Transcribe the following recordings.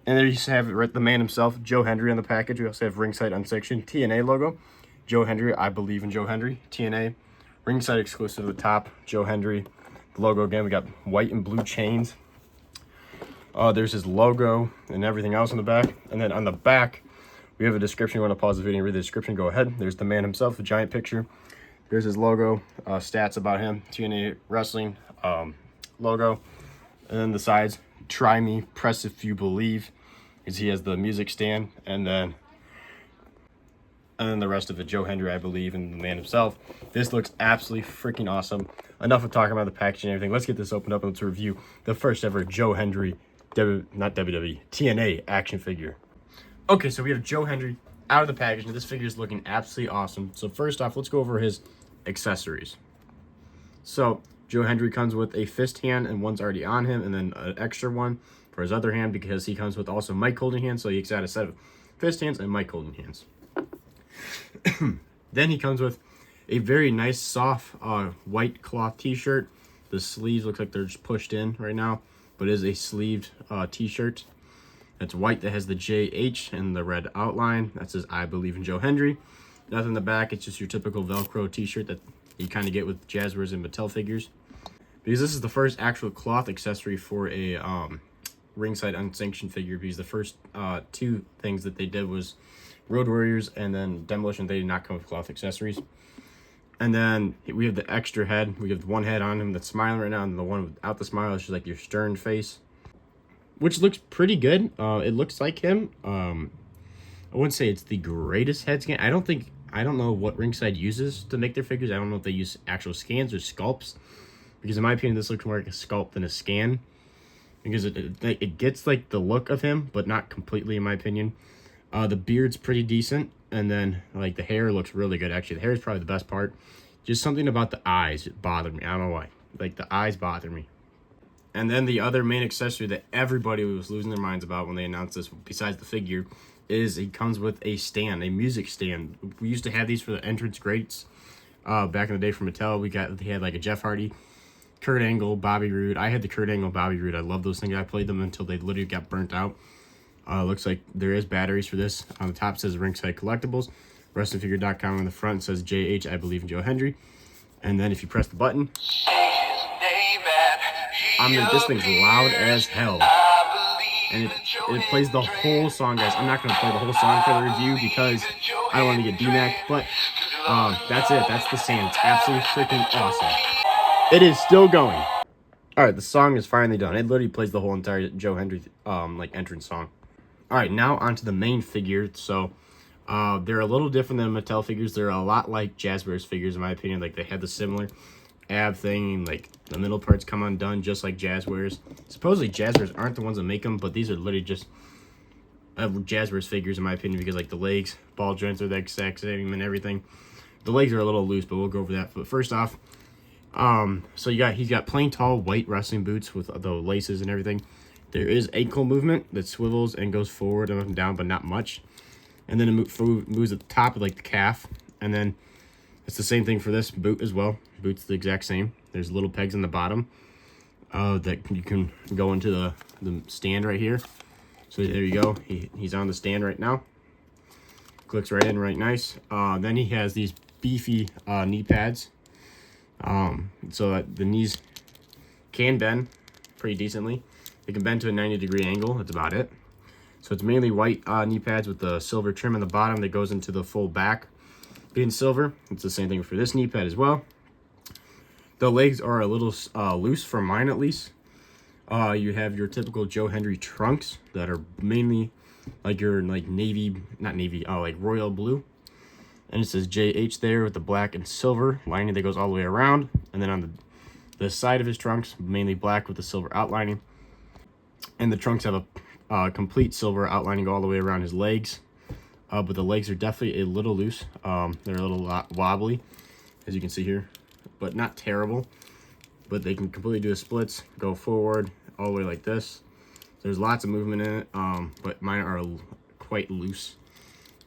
And there you have it, the man himself, Joe Hendry on the package. We also have Ringside Unsanctioned TNA logo. Joe Hendry, I believe in Joe Hendry. TNA, Ringside exclusive at the top. Joe Hendry. The logo again, we got white and blue chains. There's his logo and everything else on the back. And then on the back, we have a description. You want to pause the video and read the description, go ahead. There's the man himself, the giant picture. There's his logo, stats about him, TNA Wrestling logo. And then the sides, try me, press if you believe. Because he has the music stand, and then the rest of it, Joe Hendry, I believe, and the man himself. This looks absolutely freaking awesome. Enough of talking about the packaging and everything. Let's get this opened up and let's review the first ever Joe Hendry, not WWE, TNA action figure. Okay, so we have Joe Hendry out of the packaging. This figure is looking absolutely awesome. So first off, let's go over his accessories. So Joe Hendry comes with a fist hand, and one's already on him, and then an extra one for his other hand, because he comes with also mic holding hands, so he's got a set of fist hands and mic holding hands. Then he comes with a very nice soft white cloth t-shirt. The sleeves look like they're just pushed in right now, but it is a sleeved t-shirt. That's white, that has the JH and the red outline. That says I believe in Joe Hendry. Nothing in the back, it's just your typical Velcro t-shirt that you kind of get with Jazzwares and Mattel figures. Because this is the first actual cloth accessory for a Ringside Unsanctioned figure, because the first two things that they did was Road Warriors and then Demolition. They did not come with cloth accessories. And then we have the extra head. We have one head on him that's smiling right now, and the one without the smile is just like your stern face, which looks pretty good. It looks like him. I wouldn't say it's the greatest head scan. I don't know what Ringside uses to make their figures. I don't know if they use actual scans or sculpts, because in my opinion this looks more like a sculpt than a scan, because it gets like the look of him, but not completely in my opinion. The beard's pretty decent, and then like the hair looks really good. Actually, the hair is probably the best part. Just something about the eyes bothered me. I don't know why. Like the eyes bother me. And then the other main accessory that everybody was losing their minds about when they announced this, besides the figure, is he comes with a stand, a music stand. We used to have these for the entrance grates back in the day from Mattel. They had like a Jeff Hardy, Kurt Angle, Bobby Roode. I had the Kurt Angle, Bobby Roode. I love those things. I played them until they literally got burnt out. Looks like there is batteries for this. On the top says Ringside Collectibles. WrestlingFigure.com on the front says JH, I believe in Joe Hendry. And then if you press the button, this thing's loud as hell. And it plays the whole song, guys. I'm not going to play the whole song for the review because I don't want to get DMAC, but that's it. That's the sound. It's absolutely freaking awesome. It is still going. Alright, the song is finally done. It literally plays the whole entire Joe Hendry like entrance song. Alright, now onto the main figure. So they're a little different than Mattel figures. They're a lot like Jazzwares figures in my opinion. Like they have the similar ab thing, like the middle parts come undone just like Jazzwares. Supposedly Jazzwares aren't the ones that make them, but these are literally just Jazzwares figures in my opinion, because like the legs, ball joints are the exact same and everything. The legs are a little loose, but we'll go over that. But first off, so he's got plain tall white wrestling boots with the laces and everything. There is ankle movement that swivels and goes forward and up and down, but not much. And then it moves at the top of like the calf, and then it's the same thing for this boot as well. Boot's the exact same. There's little pegs in the bottom that you can go into the stand right here. So there you go. He's on the stand right now. Clicks right in, right nice. Then he has these beefy knee pads, so that the knees can bend pretty decently. They can bend to a 90-degree angle. That's about it. So it's mainly white knee pads with the silver trim on the bottom that goes into the full back being silver. It's the same thing for this knee pad as well. The legs are a little loose for mine at least. You have your typical Joe Hendry trunks that are mainly like your like royal blue. And it says JH there with the black and silver lining that goes all the way around. And then on the side of his trunks, mainly black with the silver outlining. And the trunks have a complete silver outlining all the way around his legs. But the legs are definitely a little loose. They're a little wobbly, as you can see here. But not terrible. But they can completely do the splits, go forward, all the way like this. There's lots of movement in it, but mine are quite loose.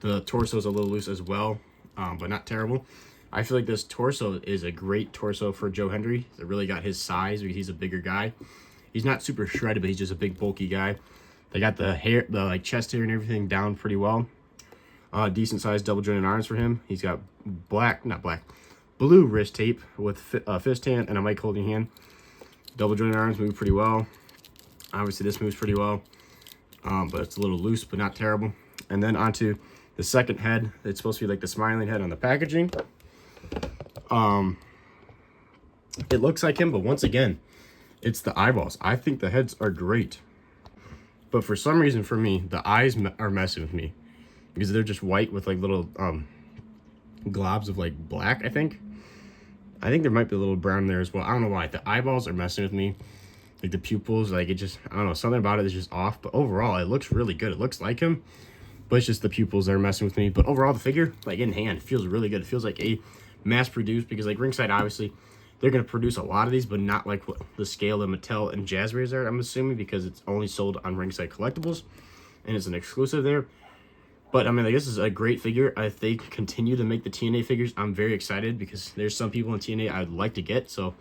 The torso is a little loose as well, but not terrible. I feel like this torso is a great torso for Joe Hendry. It really got his size because he's a bigger guy. He's not super shredded, but he's just a big, bulky guy. They got the hair, the like chest hair and everything down pretty well. Decent sized double jointed arms for him. He's got blue wrist tape with fist hand and a mic holding hand. Double jointed arms move pretty well. Obviously this moves pretty well, but it's a little loose, but not terrible. And then onto the second head. It's supposed to be like the smiling head on the packaging. It looks like him, but once again, it's the eyeballs. I think the heads are great, but for some reason for me, the eyes are messing with me because they're just white with like little globs of like black. I think there might be a little brown there as well. I don't know why. The eyeballs are messing with me. Like the pupils, like it just, I don't know, something about it is just off. But overall, it looks really good. It looks like him, but it's just the pupils that are messing with me. But overall, the figure, like in hand, it feels really good. It feels like a mass-produced, because like Ringside, obviously, they're going to produce a lot of these, but not like what the scale that Mattel and Jazzwares are, I'm assuming, because it's only sold on Ringside Collectibles, and it's an exclusive there. But, I mean, like, this is a great figure. If they continue to make the TNA figures, I'm very excited, because there's some people in TNA I'd like to get, so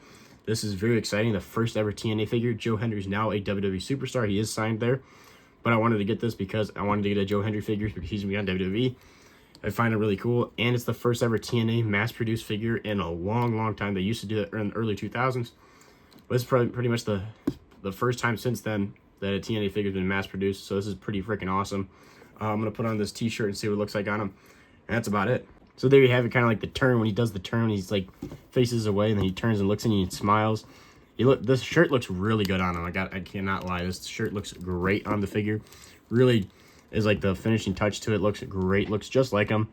this is very exciting. The first ever TNA figure. Joe Hendry is now a WWE superstar. He is signed there, but I wanted to get this because I wanted to get a Joe Hendry figure because he's going to be on WWE. I find it really cool, and it's the first ever TNA mass-produced figure in a long, long time. They used to do it in the early 2000s, but it's probably pretty much the first time since then that a TNA figure's been mass-produced, so this is pretty freaking awesome. I'm going to put on this t-shirt and see what it looks like on him, and that's about it. So there you have it, kind of like the turn. When he does the turn, he's like faces away, and then he turns and looks at you and smiles. This shirt looks really good on him. I cannot lie. This shirt looks great on the figure. Really is like the finishing touch to it. Looks great. Looks just like him.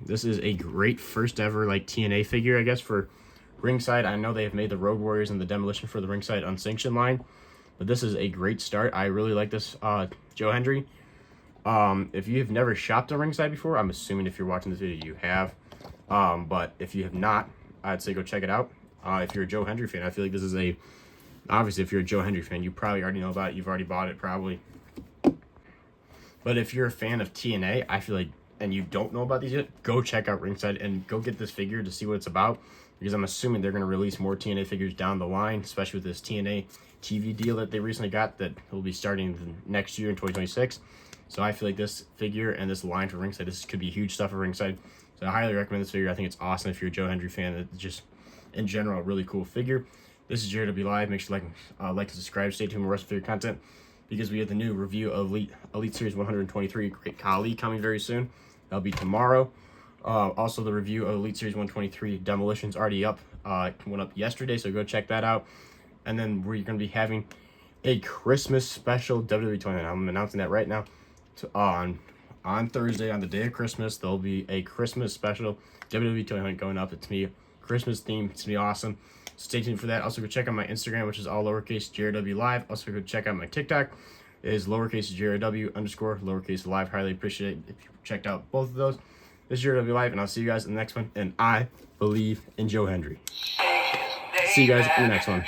This is a great first ever like TNA figure, I guess, for Ringside. I know they have made the Road Warriors and the Demolition for the Ringside Unsanctioned line, but this is a great start. I really like this Joe Hendry. If you have never shopped at Ringside before, I'm assuming if you're watching this video you have, but if you have not, I'd say go check it out. If you're a Joe Hendry fan, I feel like this is obviously if you're a Joe Hendry fan, you probably already know about it. You've already bought it probably. But if you're a fan of TNA, I feel like, and you don't know about these yet, go check out Ringside and go get this figure to see what it's about, because I'm assuming they're going to release more TNA figures down the line, especially with this TNA TV deal that they recently got that will be starting next year in 2026. So I feel like this figure and this line for Ringside, this could be huge stuff for Ringside. So I highly recommend this figure. I think it's awesome if you're a Joe Hendry fan. It's just, in general, a really cool figure. This is JRW Live. Make sure to like and subscribe. Stay tuned for rest of your content, because we have the new review of Elite Series 123 Great Khali coming very soon. That'll be tomorrow. Also, the review of Elite Series 123 Demolition's already up. Went up yesterday, so go check that out. And then we're going to be having a Christmas special WWE 29. I'm announcing that right now. On Thursday, on the day of Christmas, there'll be a Christmas special WWE 29 going up. It's me, Christmas themed. It's gonna be awesome. Stay tuned for that. Also, go check out my Instagram, which is all lowercase JRW Live. Also, go check out my TikTok. It is lowercase JRW _ lowercase live. Highly appreciate it if you checked out both of those. This is JRW Live, and I'll see you guys in the next one. And I believe in Joe Hendry. See you guys in the next one.